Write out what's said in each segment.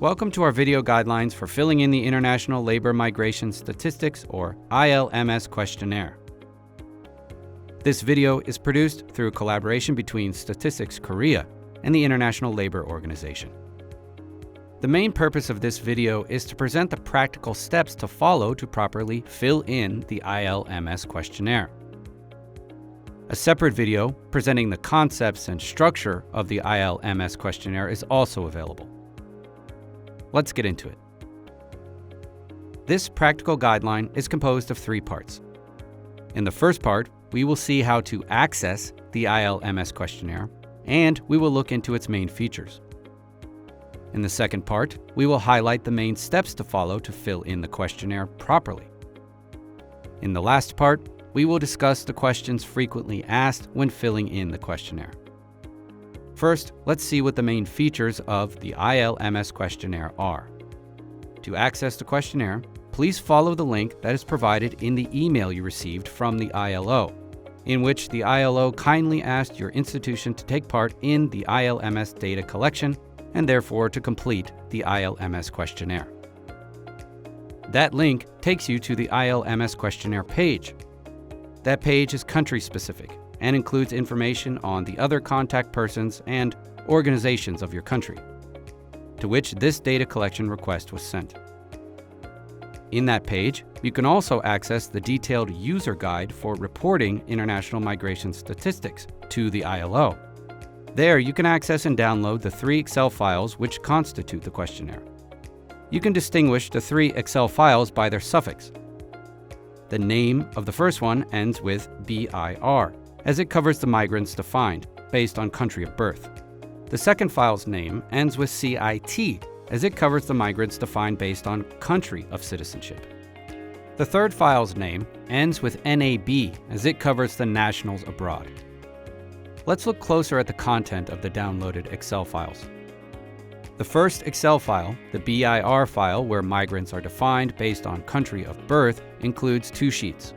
Welcome to our video guidelines for filling in the International Labor Migration Statistics, or ILMS questionnaire. This video is produced through a collaboration between Statistics Korea and the International Labor Organization. The main purpose of this video is to present the practical steps to follow to properly fill in the ILMS questionnaire. A separate video presenting the concepts and structure of the ILMS questionnaire is also available. Let's get into it. This practical guideline is composed of 3 parts. In the first part, we will see how to access the ILMS questionnaire, and we will look into its main features. In the second part, we will highlight the main steps to follow to fill in the questionnaire properly. In the last part, we will discuss the questions frequently asked when filling in the questionnaire. First, let's see what the main features of the ILMS questionnaire are. To access the questionnaire, please follow the link that is provided in the email you received from the ILO, in which the ILO kindly asked your institution to take part in the ILMS data collection and therefore to complete the ILMS questionnaire. That link takes you to the ILMS questionnaire page. That page is country-specific and includes information on the other contact persons and organizations of your country, to which this data collection request was sent. In that page, you can also access the detailed user guide for reporting international migration statistics to the ILO. There, you can access and download the 3 Excel files which constitute the questionnaire. You can distinguish the 3 Excel files by their suffix. The name of the first one ends with BIR, as it covers the migrants defined based on country of birth. The second file's name ends with CIT, as it covers the migrants defined based on country of citizenship. The third file's name ends with NAB, as it covers the nationals abroad. Let's look closer at the content of the downloaded Excel files. The first Excel file, the BIR file where migrants are defined based on country of birth, includes 2 sheets.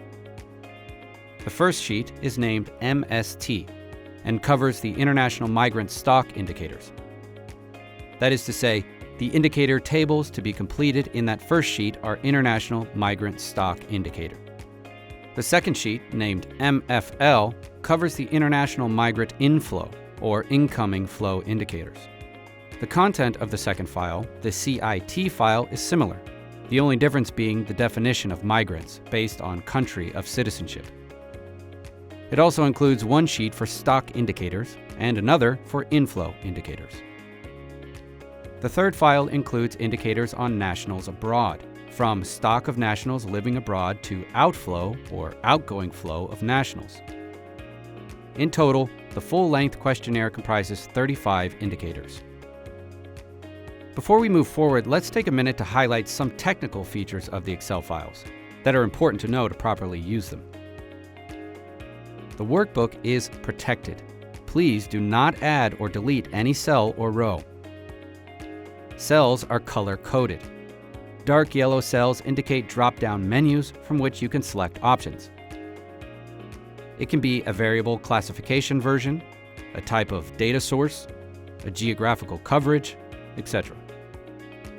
The first sheet is named MST and covers the International Migrant Stock Indicators. That is to say, the indicator tables to be completed in that first sheet are International Migrant Stock Indicator. The second sheet, named MFL, covers the International Migrant Inflow, or Incoming Flow Indicators. The content of the second file, the CIT file, is similar, the only difference being the definition of migrants based on country of citizenship. It also includes 1 sheet for stock indicators and another for inflow indicators. The third file includes indicators on nationals abroad, from stock of nationals living abroad to outflow or outgoing flow of nationals. In total, the full-length questionnaire comprises 35 indicators. Before we move forward, let's take a minute to highlight some technical features of the Excel files that are important to know to properly use them. The workbook is protected. Please do not add or delete any cell or row. Cells are color-coded. Dark yellow cells indicate drop-down menus from which you can select options. It can be a variable classification version, a type of data source, a geographical coverage, etc.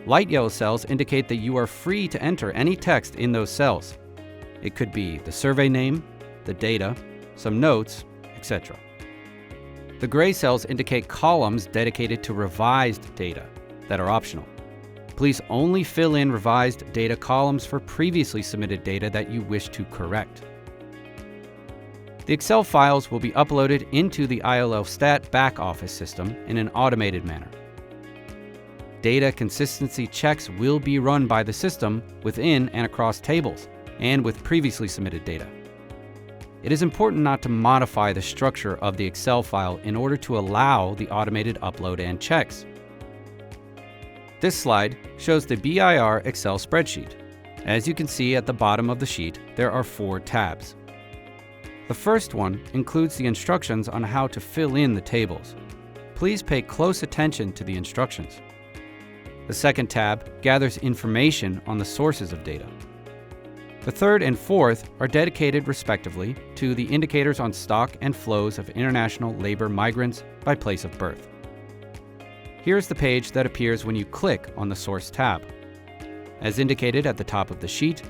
Light yellow cells indicate that you are free to enter any text in those cells. It could be the survey name, the data, some notes, etc. The gray cells indicate columns dedicated to revised data that are optional. Please only fill in revised data columns for previously submitted data that you wish to correct. The Excel files will be uploaded into the ILO Stat back-office system in an automated manner. Data consistency checks will be run by the system within and across tables and with previously submitted data. It is important not to modify the structure of the Excel file in order to allow the automated upload and checks. This slide shows the BIR Excel spreadsheet. As you can see at the bottom of the sheet, there are 4 tabs. The first one includes the instructions on how to fill in the tables. Please pay close attention to the instructions. The second tab gathers information on the sources of data. The third and fourth are dedicated, respectively, to the indicators on stock and flows of international labor migrants by place of birth. Here's the page that appears when you click on the Source tab. As indicated at the top of the sheet,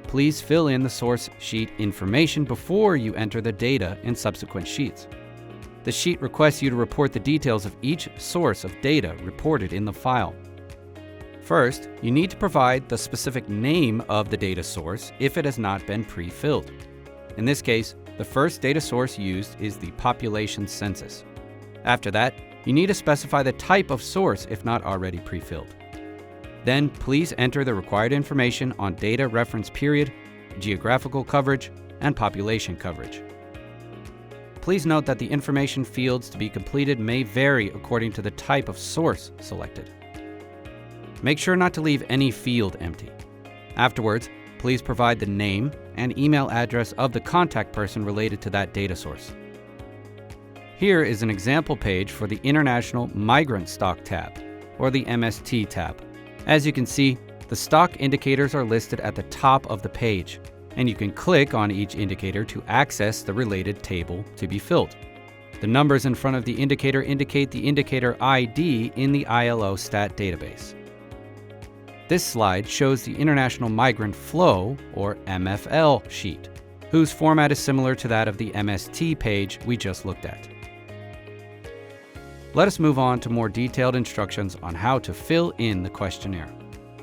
please fill in the source sheet information before you enter the data in subsequent sheets. The sheet requests you to report the details of each source of data reported in the file. First, you need to provide the specific name of the data source if it has not been pre-filled. In this case, the first data source used is the population census. After that, you need to specify the type of source if not already pre-filled. Then, please enter the required information on data reference period, geographical coverage, and population coverage. Please note that the information fields to be completed may vary according to the type of source selected. Make sure not to leave any field empty. Afterwards, please provide the name and email address of the contact person related to that data source. Here is an example page for the International Migrant Stock tab, or the MST tab. As you can see, the stock indicators are listed at the top of the page, and you can click on each indicator to access the related table to be filled. The numbers in front of the indicator indicate the indicator ID in the ILO stat database. This slide shows the International Migrant Flow, or MFL, sheet, whose format is similar to that of the MST page we just looked at. Let us move on to more detailed instructions on how to fill in the questionnaire.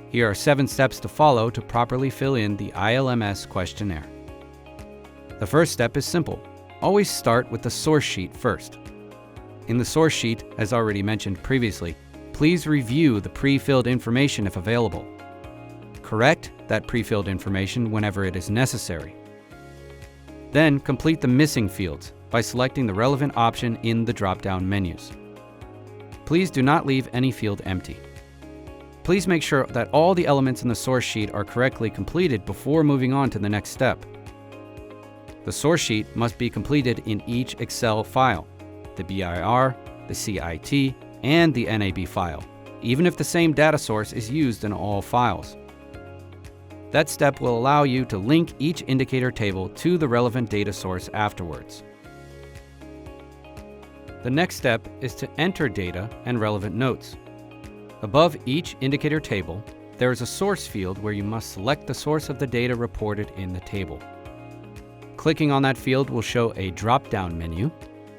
Here are 7 steps to follow to properly fill in the ILMS questionnaire. The first step is simple. Always start with the source sheet first. In the source sheet, as already mentioned previously, please review the pre-filled information if available. Correct that pre-filled information whenever it is necessary. Then complete the missing fields by selecting the relevant option in the drop-down menus. Please do not leave any field empty. Please make sure that all the elements in the source sheet are correctly completed before moving on to the next step. The source sheet must be completed in each Excel file, the BIR, the CIT, and the NAB file, even if the same data source is used in all files. That step will allow you to link each indicator table to the relevant data source afterwards. The next step is to enter data and relevant notes. Above each indicator table, there is a source field where you must select the source of the data reported in the table. Clicking on that field will show a drop-down menu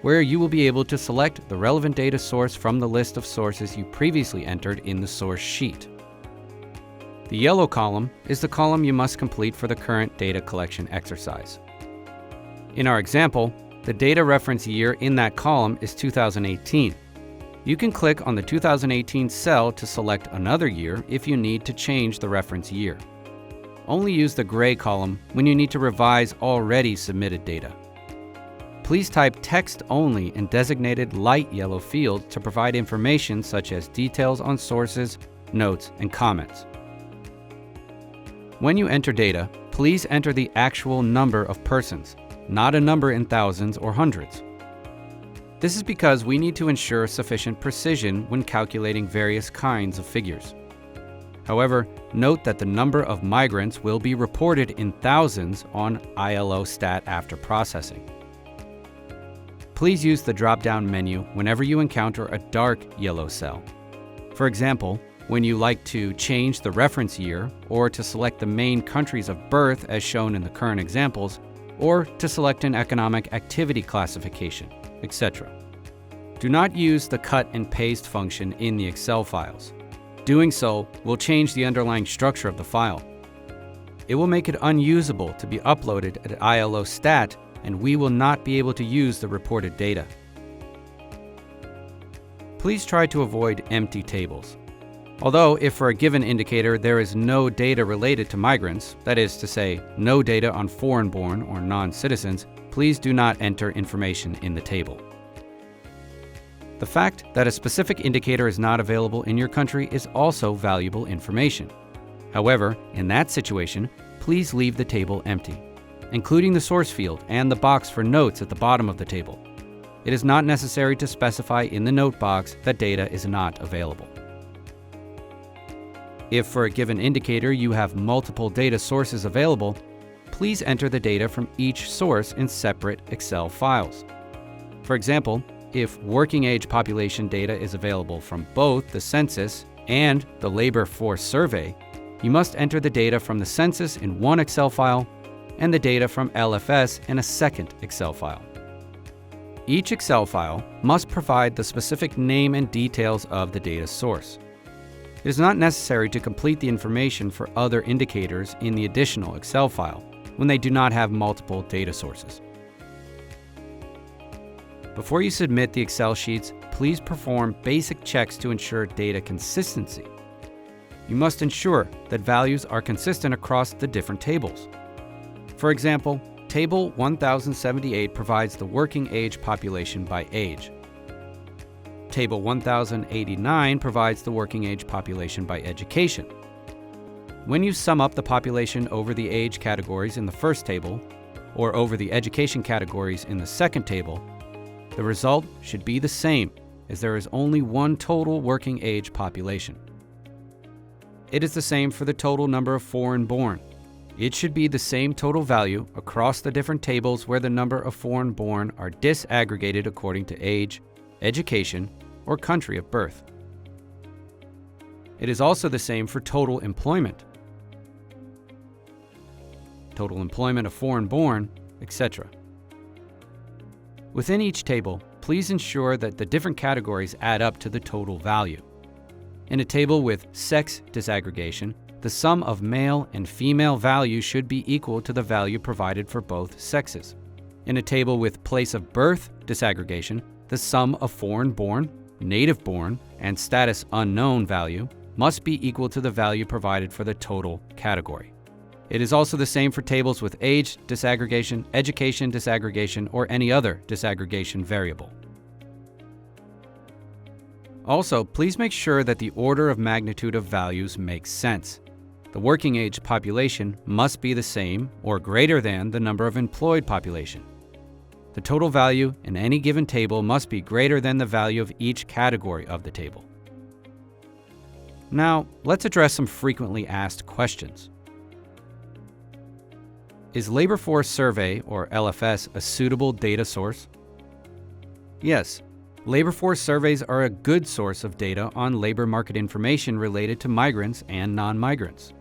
where you will be able to select the relevant data source from the list of sources you previously entered in the source sheet. The yellow column is the column you must complete for the current data collection exercise. In our example, the data reference year in that column is 2018. You can click on the 2018 cell to select another year if you need to change the reference year. Only use the gray column when you need to revise already submitted data. Please type text only in designated light yellow fields to provide information such as details on sources, notes, and comments. When you enter data, please enter the actual number of persons, not a number in thousands or hundreds. This is because we need to ensure sufficient precision when calculating various kinds of figures. However, note that the number of migrants will be reported in thousands on ILO stat after processing. Please use the drop-down menu whenever you encounter a dark yellow cell. For example, when you like to change the reference year, or to select the main countries of birth as shown in the current examples, or to select an economic activity classification, etc. Do not use the cut and paste function in the Excel files. Doing so will change the underlying structure of the file. It will make it unusable to be uploaded at ILO stat, and we will not be able to use the reported data. Please try to avoid empty tables. Although, if for a given indicator there is no data related to migrants, that is to say, no data on foreign-born or non-citizens, please do not enter information in the table. The fact that a specific indicator is not available in your country is also valuable information. However, in that situation, please leave the table empty, including the source field and the box for notes at the bottom of the table. It is not necessary to specify in the note box that data is not available. If for a given indicator you have multiple data sources available, please enter the data from each source in separate Excel files. For example, if working age population data is available from both the census and the labor force survey, you must enter the data from the census in one Excel file and the data from LFS in a second Excel file. Each Excel file must provide the specific name and details of the data source. It is not necessary to complete the information for other indicators in the additional Excel file when they do not have multiple data sources. Before you submit the Excel sheets, please perform basic checks to ensure data consistency. You must ensure that values are consistent across the different tables. For example, Table 1078 provides the working age population by age. Table 1089 provides the working age population by education. When you sum up the population over the age categories in the first table, or over the education categories in the second table, the result should be the same, as there is only one total working age population. It is the same for the total number of foreign-born. It should be the same total value across the different tables where the number of foreign-born are disaggregated according to age, education, or country of birth. It is also the same for total employment of foreign-born, etc. Within each table, please ensure that the different categories add up to the total value. In a table with sex disaggregation, the sum of male and female values should be equal to the value provided for both sexes. In a table with place of birth disaggregation, the sum of foreign-born, native-born, and status unknown value must be equal to the value provided for the total category. It is also the same for tables with age disaggregation, education disaggregation, or any other disaggregation variable. Also, please make sure that the order of magnitude of values makes sense. The working age population must be the same or greater than the number of employed population. The total value in any given table must be greater than the value of each category of the table. Now, let's address some frequently asked questions. Is Labor Force Survey, or LFS, a suitable data source? Yes, labor force surveys are a good source of data on labor market information related to migrants and non-migrants.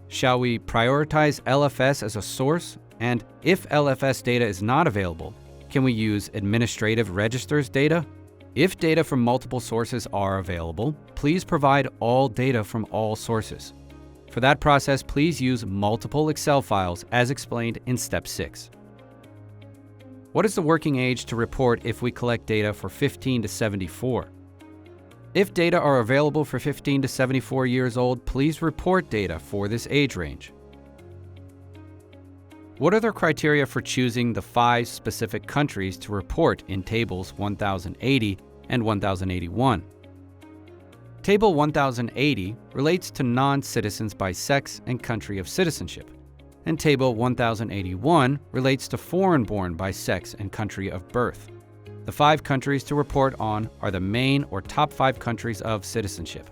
Shall we prioritize LFS as a source? And if LFS data is not available, can we use administrative registers data? If data from multiple sources are available, please provide all data from all sources. For that process, please use multiple Excel files as explained in Step 6. What is the working age to report if we collect data for 15 to 74? If data are available for 15 to 74 years old, please report data for this age range. What are the criteria for choosing the 5 specific countries to report in tables 1080 and 1081? Table 1080 relates to non-citizens by sex and country of citizenship, and Table 1081 relates to foreign-born by sex and country of birth. The 5 countries to report on are the main or top 5 countries of citizenship,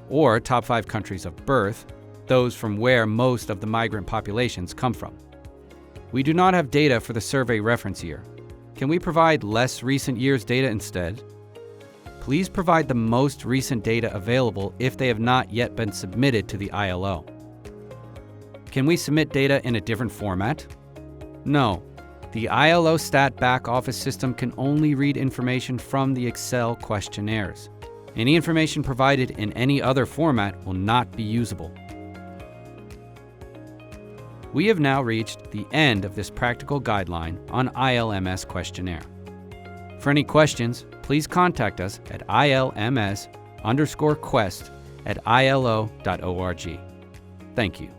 or top 5 countries of birth, those from where most of the migrant populations come from. We do not have data for the survey reference year. Can we provide less recent years data instead? Please provide the most recent data available if they have not yet been submitted to the ILO. Can we submit data in a different format? No. The ILO Stat back office system can only read information from the Excel questionnaires. Any information provided in any other format will not be usable. We have now reached the end of this practical guideline on ILMS questionnaire. For any questions, please contact us at ilms_quest@ilo.org. Thank you.